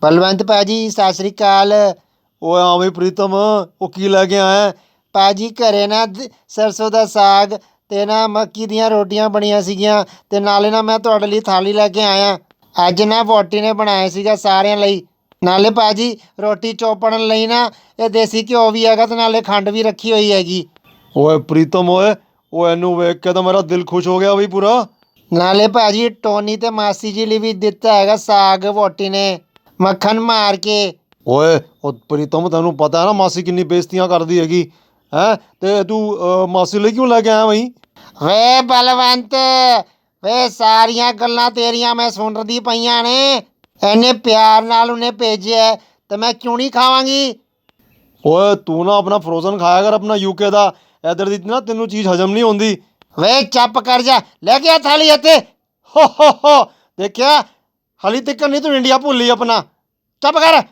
ਬਲਵੰਤ ਭਾਜੀ ਸਤਿ ਸ੍ਰੀ ਅਕਾਲ। ਓਏ ਹਾਂ ਬਈ ਪ੍ਰੀਤਮ, ਉਹ ਕੀ ਲੈ ਕੇ ਆਇਆ? ਭਾਜੀ ਘਰੇ ਨਾ ਸਰਸੋਂ ਦਾ ਸਾਗ ਤੇ ਨਾ ਮੱਕੀ ਦੀਆਂ ਰੋਟੀਆਂ ਬਣੀਆਂ ਸੀਗੀਆਂ ਤੇ ਨਾਲੇ ਨਾ ਮੈਂ ਤੁਹਾਡੇ ਲਈ ਥਾਲੀ ਲੈ ਕੇ ਆਇਆ। ਅੱਜ ਨਾ ਵਹੁਟੀ ਨੇ ਬਣਾਇਆ ਸੀਗਾ ਸਾਰਿਆਂ ਲਈ। ਨਾਲੇ ਭਾਜੀ ਰੋਟੀ ਚੋਪੜਨ ਲਈ ਨਾ ਇਹ ਦੇਸੀ ਘਿਓ ਵੀ ਹੈਗਾ ਤੇ ਨਾਲੇ ਖੰਡ ਵੀ ਰੱਖੀ ਹੋਈ ਹੈਗੀ। ਓਏ ਪ੍ਰੀਤਮ ਓਏ, ਉਹ ਇਹਨੂੰ ਵੇਖ ਕੇ ਤਾਂ ਮੇਰਾ ਦਿਲ ਖੁਸ਼ ਹੋ ਗਿਆ ਬਈ ਪੂਰਾ। ਨਾਲੇ ਭਾਜੀ ਟੋਨੀ ਤੇ ਮਾਸੀ ਜੀ ਲਈ ਵੀ ਦਿੱਤਾ ਹੈਗਾ ਸਾਗ ਵਹੁਟੀ ਨੇ ਮੱਖਣ ਮਾਰ ਕੇ। ਓਏ ਉਹ ਪ੍ਰੀਤਮ, ਤੈਨੂੰ ਪਤਾ ਹੈ ਨਾ ਮਾਸੀ ਕਿੰਨੀ ਬੇਇੱਜ਼ਤੀਆਂ ਕਰਦੀ ਹੈਗੀ ਹੈ, ਤੇ ਤੂੰ ਮਾਸੀ ਲਈ ਕਿਉਂ ਲੈ ਕੇ ਆਇਆ ਬਈ? ਵੇ ਬਲਵੰਤ, ਵੇ ਸਾਰੀਆਂ ਗੱਲਾਂ ਤੇਰੀਆਂ ਮੈਂ ਸੁਣਦੀ ਪਈਆਂ ਨੇ। ਇੰਨੇ ਪਿਆਰ ਨਾਲ ਉਹਨੇ ਭੇਜਿਆ ਤੇ ਮੈਂ ਕਿਉਂ ਨਹੀਂ ਖਾਵਾਂਗੀ। ਓਏ ਤੂੰ ਨਾ ਆਪਣਾ ਫਰੋਜ਼ਨ ਖਾਇਆ ਕਰ, ਆਪਣਾ ਯੂਕੇ ਦਾ। ਇੱਧਰ ਦੀ ਨਾ ਤੈਨੂੰ ਚੀਜ਼ ਹਜਮ ਨਹੀਂ ਹੁੰਦੀ। ਵੇ ਚੱਪ ਕਰ ਜਾ, ਲੈ ਕੇ ਆ ਥਾਲੀ ਇੱਥੇ। ਹੋ ਦੇਖਿਆ, ਹਾਲੀ ਤੱਕ ਨਹੀਂ ਤੂੰ ਇੰਡੀਆ ਭੁੱਲੀ ਆਪਣਾ। ਚੁੱਪ ਕਰ।